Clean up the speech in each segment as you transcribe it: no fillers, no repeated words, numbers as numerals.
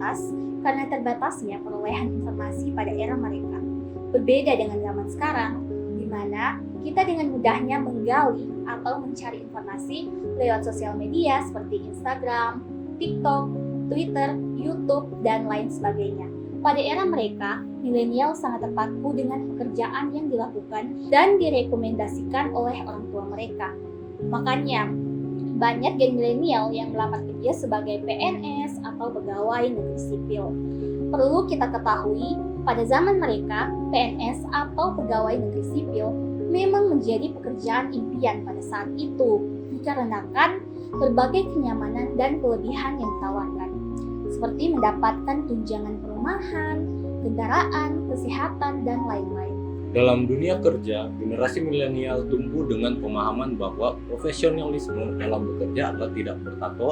terbatas karena terbatasnya perolehan informasi pada era mereka. Berbeda dengan zaman sekarang, di mana kita dengan mudahnya menggali atau mencari informasi lewat sosial media seperti Instagram, TikTok, Twitter, YouTube, dan lain sebagainya. Pada era mereka, milenial sangat terpaku dengan pekerjaan yang dilakukan dan direkomendasikan oleh orang tua mereka. Makanya, banyak gen milenial yang melamar kerja sebagai PNS atau pegawai negeri sipil. Perlu kita ketahui, pada zaman mereka, PNS atau pegawai negeri sipil memang menjadi pekerjaan impian pada saat itu, dikarenakan berbagai kenyamanan dan kelebihan yang ditawarkan, seperti mendapatkan tunjangan perumahan, kendaraan, kesehatan, dan lain-lain. Dalam dunia kerja, generasi milenial tumbuh dengan pemahaman bahwa profesionalisme dalam bekerja adalah tidak bertato,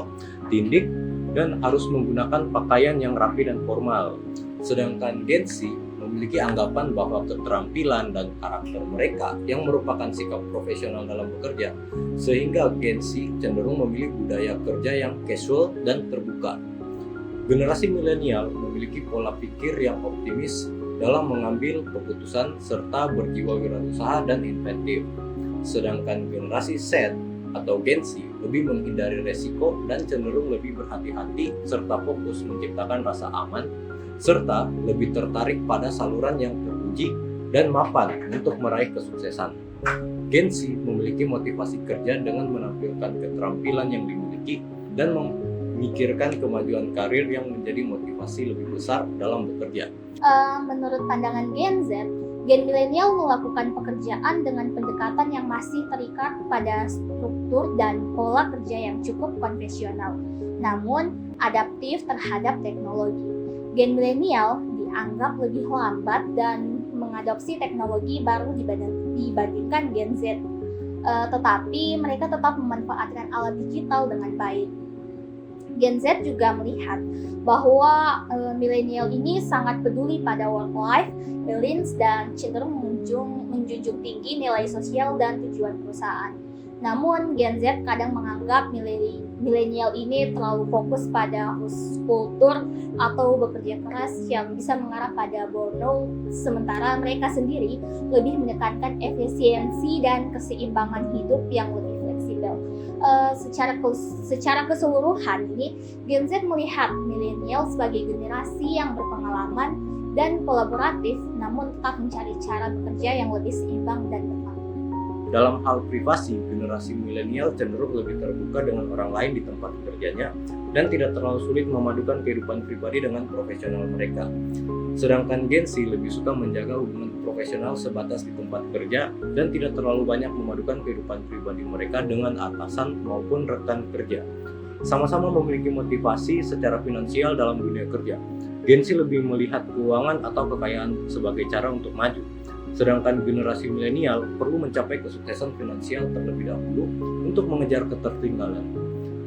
tindik, dan harus menggunakan pakaian yang rapi dan formal. Sedangkan Gen Z memiliki anggapan bahwa keterampilan dan karakter mereka yang merupakan sikap profesional dalam bekerja, sehingga Gen Z cenderung memilih budaya kerja yang casual dan terbuka. Generasi milenial memiliki pola pikir yang optimis dalam mengambil keputusan serta berjiwa wirausaha dan inventif. Sedangkan generasi Z atau Gen Z lebih menghindari resiko dan cenderung lebih berhati-hati serta fokus menciptakan rasa aman serta lebih tertarik pada saluran yang teruji dan mapan untuk meraih kesuksesan. Gen Z memiliki motivasi kerja dengan menampilkan keterampilan yang dimiliki dan memikirkan kemajuan karir yang menjadi motivasi lebih besar dalam bekerja. Menurut pandangan Gen Z, gen milenial melakukan pekerjaan dengan pendekatan yang masih terikat pada struktur dan pola kerja yang cukup konvensional, namun adaptif terhadap teknologi. Gen milenial dianggap lebih lambat dan mengadopsi teknologi baru dibandingkan Gen Z, tetapi mereka tetap memanfaatkan alat digital dengan baik. Gen Z juga melihat bahwa milenial ini sangat peduli pada work-life balance dan cenderung menjunjung tinggi nilai sosial dan tujuan perusahaan. Namun Gen Z kadang menganggap milenial ini terlalu fokus pada kultur atau bekerja keras yang bisa mengarah pada burnout, sementara mereka sendiri lebih menekankan efisiensi dan keseimbangan hidup yang lebih fleksibel. Secara keseluruhan ini, Gen Z melihat milenial sebagai generasi yang berpengalaman dan kolaboratif, namun tetap mencari cara bekerja yang lebih seimbang dan bermakna. Dalam hal privasi, generasi milenial cenderung lebih terbuka dengan orang lain di tempat kerjanya dan tidak terlalu sulit memadukan kehidupan pribadi dengan profesional mereka. Sedangkan Gen Z lebih suka menjaga hubungan profesional sebatas di tempat kerja dan tidak terlalu banyak memadukan kehidupan pribadi mereka dengan atasan maupun rekan kerja. Sama-sama memiliki motivasi secara finansial dalam dunia kerja. Gen Z lebih melihat keuangan atau kekayaan sebagai cara untuk maju. Sedangkan generasi milenial perlu mencapai kesuksesan finansial terlebih dahulu untuk mengejar ketertinggalan.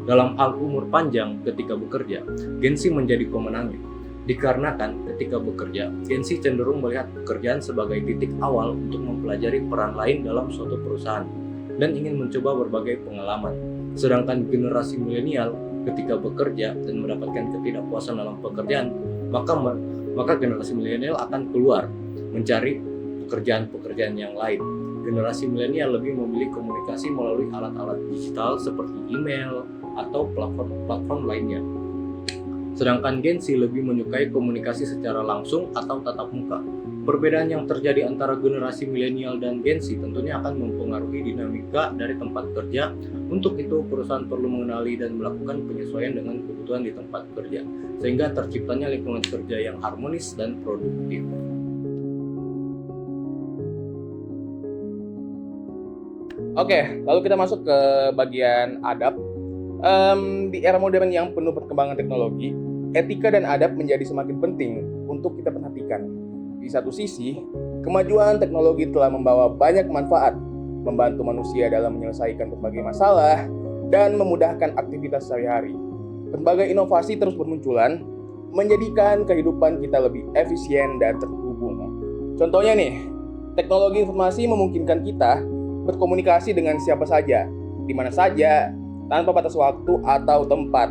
Dalam hal umur panjang ketika bekerja, Gen Z menjadi pemenangnya. Dikarenakan ketika bekerja, Gen Z cenderung melihat pekerjaan sebagai titik awal untuk mempelajari peran lain dalam suatu perusahaan dan ingin mencoba berbagai pengalaman. Sedangkan generasi milenial ketika bekerja dan mendapatkan ketidakpuasan dalam pekerjaan, maka generasi milenial akan keluar mencari pekerjaan-pekerjaan yang lain. Generasi milenial lebih memilih komunikasi melalui alat-alat digital seperti email atau platform lainnya. Sedangkan Gen Z lebih menyukai komunikasi secara langsung atau tatap muka. Perbedaan yang terjadi antara generasi milenial dan Gen Z tentunya akan mempengaruhi dinamika dari tempat kerja. Untuk itu, perusahaan perlu mengenali dan melakukan penyesuaian dengan kebutuhan di tempat kerja, sehingga terciptanya lingkungan kerja yang harmonis dan produktif. Oke, lalu kita masuk ke bagian adab. Di era modern yang penuh perkembangan teknologi, etika dan adab menjadi semakin penting untuk kita perhatikan. Di satu sisi, kemajuan teknologi telah membawa banyak manfaat, membantu manusia dalam menyelesaikan berbagai masalah, dan memudahkan aktivitas sehari-hari. Berbagai inovasi terus bermunculan, menjadikan kehidupan kita lebih efisien dan terhubung. Contohnya nih, teknologi informasi memungkinkan kita berkomunikasi dengan siapa saja, di mana saja, tanpa batas waktu atau tempat.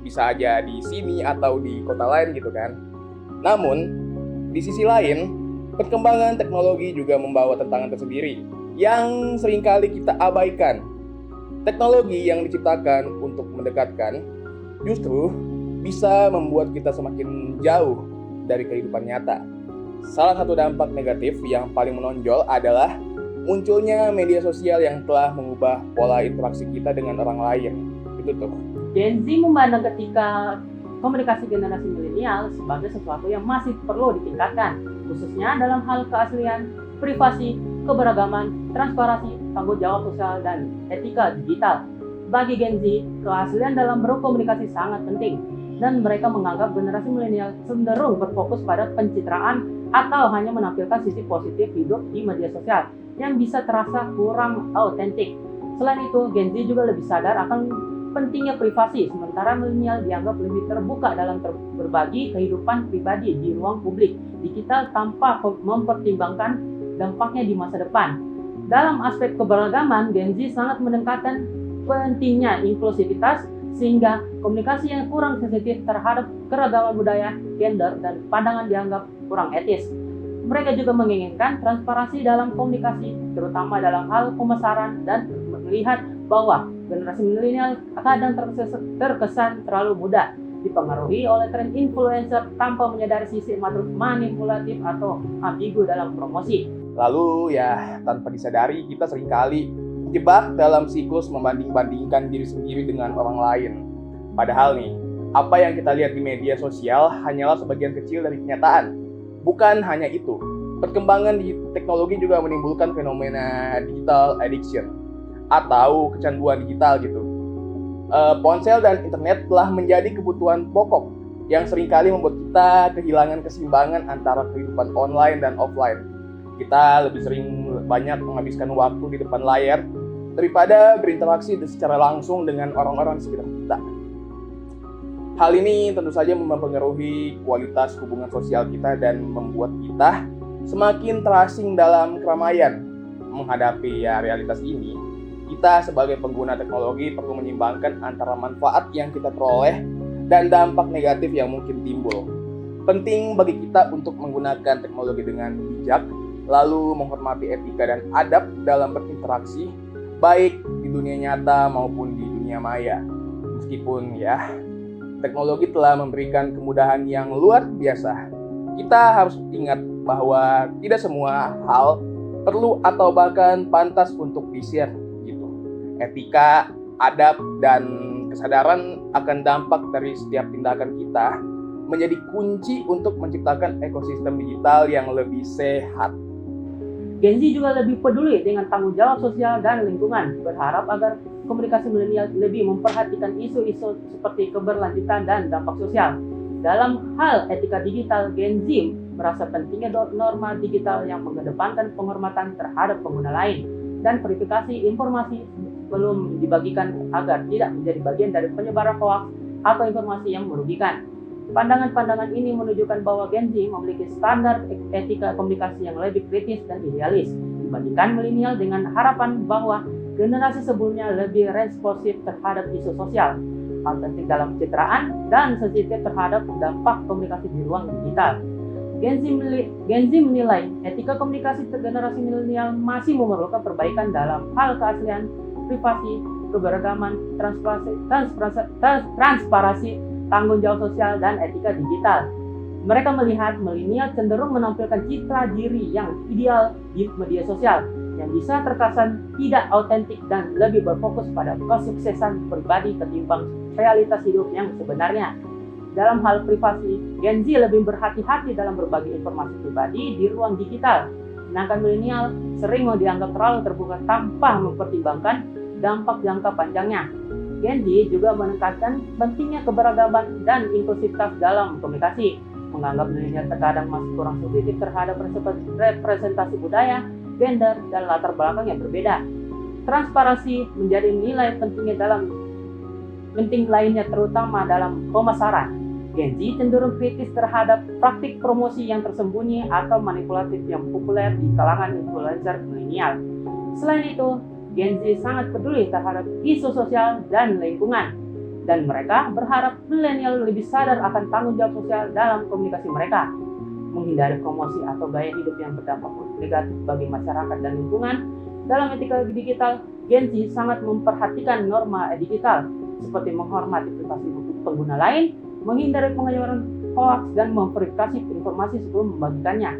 bisa aja di sini atau di kota lain gitu kan. Namun, di sisi lain, perkembangan teknologi juga membawa tantangan tersendiri yang seringkali kita abaikan. Teknologi yang diciptakan untuk mendekatkan justru bisa membuat kita semakin jauh dari kehidupan nyata. Salah satu dampak negatif yang paling menonjol adalah munculnya media sosial yang telah mengubah pola interaksi kita dengan orang lain. Itu tuh. Gen Z memandang ketika komunikasi generasi milenial sebagai sesuatu yang masih perlu ditingkatkan, khususnya dalam hal keaslian, privasi, keberagaman, transparansi, tanggung jawab sosial, dan etika digital. Bagi Gen Z, keaslian dalam berkomunikasi sangat penting, dan mereka menganggap generasi milenial cenderung berfokus pada pencitraan atau hanya menampilkan sisi positif hidup di media sosial yang bisa terasa kurang autentik. Selain itu, Gen Z juga lebih sadar akan pentingnya privasi, sementara milenial dianggap lebih terbuka dalam berbagi kehidupan pribadi di ruang publik digital tanpa mempertimbangkan dampaknya di masa depan. Dalam aspek keberagaman, Gen Z sangat menekankan pentingnya inklusivitas, sehingga komunikasi yang kurang sensitif terhadap keragaman budaya, gender, dan pandangan dianggap kurang etis. Mereka juga menginginkan transparansi dalam komunikasi, terutama dalam hal pemasaran, dan melihat bahwa generasi milenial kadang terkesan terlalu mudah dipengaruhi oleh tren influencer tanpa menyadari sisi manipulatif atau ambigu dalam promosi. Lalu ya, tanpa disadari kita seringkali terjebak dalam siklus membanding-bandingkan diri sendiri dengan orang lain. Padahal nih, apa yang kita lihat di media sosial hanyalah sebagian kecil dari kenyataan. Bukan hanya itu, perkembangan di teknologi juga menimbulkan fenomena digital addiction atau kecanduan digital gitu. Ponsel dan internet telah menjadi kebutuhan pokok yang seringkali membuat kita kehilangan keseimbangan antara kehidupan online dan offline. Kita lebih sering banyak menghabiskan waktu di depan layar daripada berinteraksi secara langsung dengan orang-orang di sekitar kita. Hal ini tentu saja mempengaruhi kualitas hubungan sosial kita dan membuat kita semakin terasing dalam keramaian. Menghadapi realitas ini, kita sebagai pengguna teknologi perlu menyimbangkan antara manfaat yang kita peroleh dan dampak negatif yang mungkin timbul. Penting bagi kita untuk menggunakan teknologi dengan bijak, lalu menghormati etika dan adab dalam berinteraksi, baik di dunia nyata maupun di dunia maya. Meskipun teknologi telah memberikan kemudahan yang luar biasa, kita harus ingat bahwa tidak semua hal perlu atau bahkan pantas untuk di-share gitu. Etika, adab, dan kesadaran akan dampak dari setiap tindakan kita menjadi kunci untuk menciptakan ekosistem digital yang lebih sehat. Gen Z juga lebih peduli dengan tanggung jawab sosial dan lingkungan, berharap agar komunikasi milenial lebih memperhatikan isu-isu seperti keberlanjutan dan dampak sosial. Dalam hal etika digital, Gen Z merasa pentingnya norma digital yang mengedepankan penghormatan terhadap pengguna lain dan verifikasi informasi sebelum dibagikan agar tidak menjadi bagian dari penyebaran hoaks atau informasi yang merugikan. Pandangan-pandangan ini menunjukkan bahwa Gen Z memiliki standar etika komunikasi yang lebih kritis dan idealis dibandingkan milenial, dengan harapan bahwa generasi sebelumnya lebih responsif terhadap isu sosial, autentik dalam pencitraan, dan sensitif terhadap dampak komunikasi di ruang digital. Gen Z menilai etika komunikasi generasi milenial masih memerlukan perbaikan dalam hal keaslian, privasi, keberagaman, transparansi, tanggung jawab sosial, dan etika digital. Mereka melihat milenial cenderung menampilkan citra diri yang ideal di media sosial yang bisa terkesan tidak autentik dan lebih berfokus pada kesuksesan pribadi ketimbang realitas hidup yang sebenarnya. Dalam hal privasi, Gen Z lebih berhati-hati dalam berbagi informasi pribadi di ruang digital, sedangkan milenial sering dianggap terlalu terbuka tanpa mempertimbangkan dampak jangka panjangnya. Gen Z juga menekankan pentingnya keberagaman dan inklusivitas dalam komunikasi, menganggap milenial terkadang masih kurang sensitif terhadap representasi budaya, gender, dan latar belakang yang berbeda. Transparansi menjadi nilai penting lainnya, terutama dalam pemasaran. Gen Z cenderung kritis terhadap praktik promosi yang tersembunyi atau manipulatif yang populer di kalangan influencer milenial. Selain itu, Gen Z sangat peduli terhadap isu sosial dan lingkungan. dan mereka berharap milenial lebih sadar akan tanggung jawab sosial dalam komunikasi mereka, menghindari promosi atau gaya hidup yang berdampak negatif bagi masyarakat dan lingkungan. Dalam etika digital, Gen Z sangat memperhatikan norma digital seperti menghormati privasi pengguna lain, menghindari penyebaran hoaks, dan memverifikasi informasi sebelum membagikannya.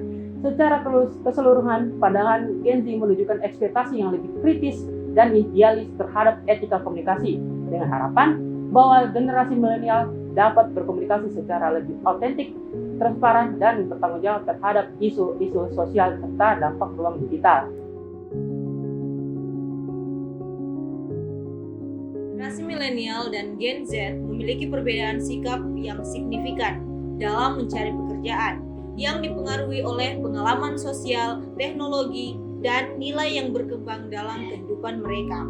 Secara keseluruhan, pandangan Gen Z menunjukkan ekspektasi yang lebih kritis dan idealis terhadap etika komunikasi, dengan harapan bahwa generasi milenial dapat berkomunikasi secara lebih autentik, transparan, dan bertanggung jawab terhadap isu-isu sosial serta dampak ruang digital. Generasi milenial dan Gen Z memiliki perbedaan sikap yang signifikan dalam mencari pekerjaan yang dipengaruhi oleh pengalaman sosial, teknologi, dan nilai yang berkembang dalam kehidupan mereka.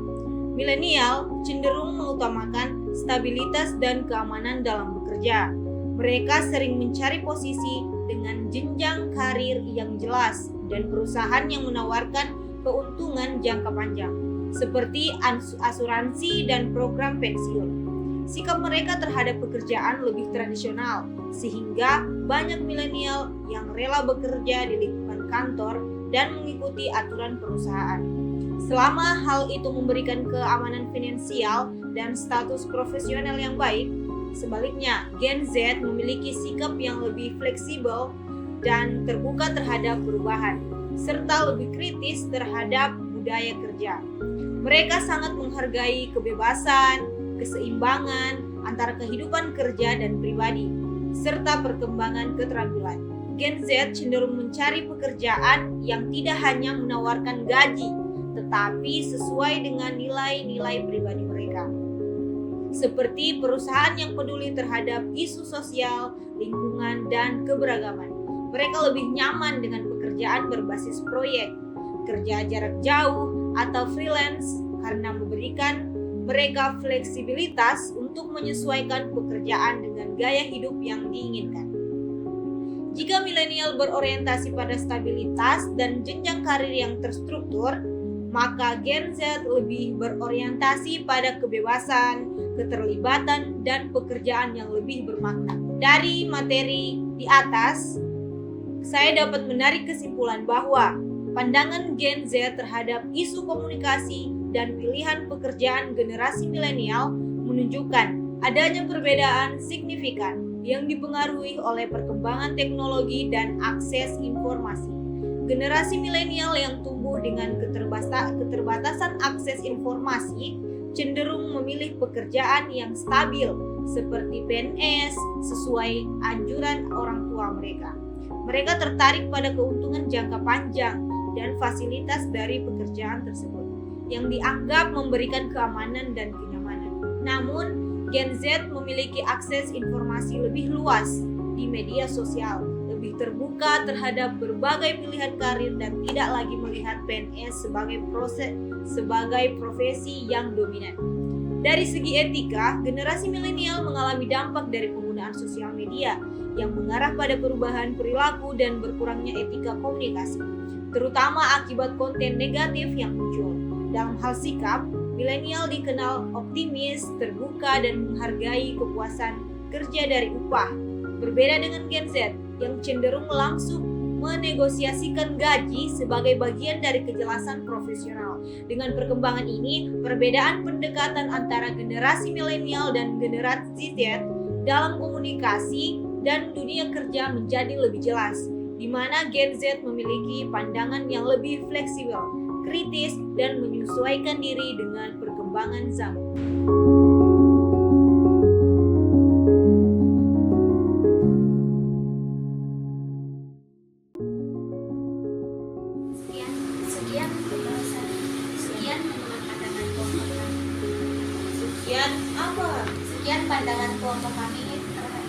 Milenial cenderung mengutamakan stabilitas dan keamanan dalam bekerja. Mereka sering mencari posisi dengan jenjang karir yang jelas dan perusahaan yang menawarkan keuntungan jangka panjang, seperti asuransi dan program pensiun. Sikap mereka terhadap pekerjaan lebih tradisional, sehingga banyak milenial yang rela bekerja di lingkungan kantor dan mengikuti aturan perusahaan. Selama hal itu memberikan keamanan finansial dan status profesional yang baik, sebaliknya Gen Z memiliki sikap yang lebih fleksibel dan terbuka terhadap perubahan, serta lebih kritis terhadap budaya kerja. Mereka sangat menghargai kebebasan, keseimbangan antara kehidupan kerja dan pribadi, serta perkembangan keterampilan. Gen Z cenderung mencari pekerjaan yang tidak hanya menawarkan gaji, tetapi sesuai dengan nilai-nilai pribadi mereka. Seperti perusahaan yang peduli terhadap isu sosial, lingkungan, dan keberagaman. Mereka lebih nyaman dengan pekerjaan berbasis proyek, kerja jarak jauh, atau freelance karena memberikan mereka fleksibilitas untuk menyesuaikan pekerjaan dengan gaya hidup yang diinginkan. Jika milenial berorientasi pada stabilitas dan jenjang karir yang terstruktur, maka Gen Z lebih berorientasi pada kebebasan, keterlibatan, dan pekerjaan yang lebih bermakna. Dari materi di atas, saya dapat menarik kesimpulan bahwa pandangan Gen Z terhadap isu komunikasi dan pilihan pekerjaan generasi milenial menunjukkan adanya perbedaan signifikan yang dipengaruhi oleh perkembangan teknologi dan akses informasi. Generasi milenial yang tumbuh dengan keterbatasan akses informasi cenderung memilih pekerjaan yang stabil seperti PNS sesuai anjuran orang tua mereka. Mereka tertarik pada keuntungan jangka panjang dan fasilitas dari pekerjaan tersebut yang dianggap memberikan keamanan dan kenyamanan. Namun, Gen Z memiliki akses informasi lebih luas di media sosial, lebih terbuka terhadap berbagai pilihan karir dan tidak lagi melihat PNS sebagai profesi yang dominan. Dari segi etika, generasi milenial mengalami dampak dari penggunaan sosial media yang mengarah pada perubahan perilaku dan berkurangnya etika komunikasi, terutama akibat konten negatif yang muncul. Dalam hal sikap, milenial dikenal optimis, terbuka, dan menghargai kepuasan kerja dari upah. Berbeda dengan Gen Z yang cenderung langsung menegosiasikan gaji sebagai bagian dari kejelasan profesional. Dengan perkembangan ini, perbedaan pendekatan antara generasi milenial dan generasi Z dalam komunikasi dan dunia kerja menjadi lebih jelas, di mana Gen Z memiliki pandangan yang lebih fleksibel, kritis, dan menyesuaikan diri dengan perkembangan zaman. Sekian menurut pandangan kelompok kami. Sekian apa? Sekian pandangan kelompok kami terhadap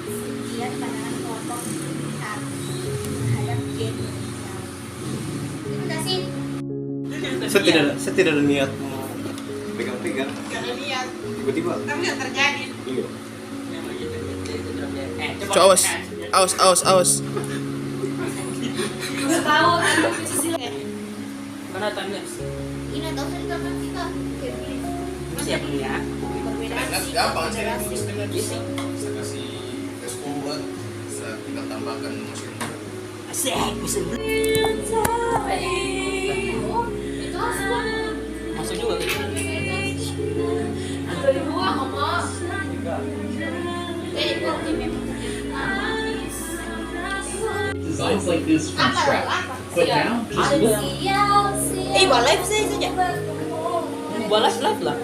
terhadap Gen Z. Terima kasih. Saya tidak ada niat mau pegang-pegang. Jangan lihat, Tiba-tiba. tapi nggak terjadi. Iya. Aus. Tahu aku sih. Karena timeless. Ini tahu kan kita Siap ya. perbedaan sih gampang cari Google Speed bisa kasih fast forward, bisa tinggal tambahkan mesin. Masuk juga gitu. Designs like this from scratch, but now just Iba live saya saja. Balas live lah.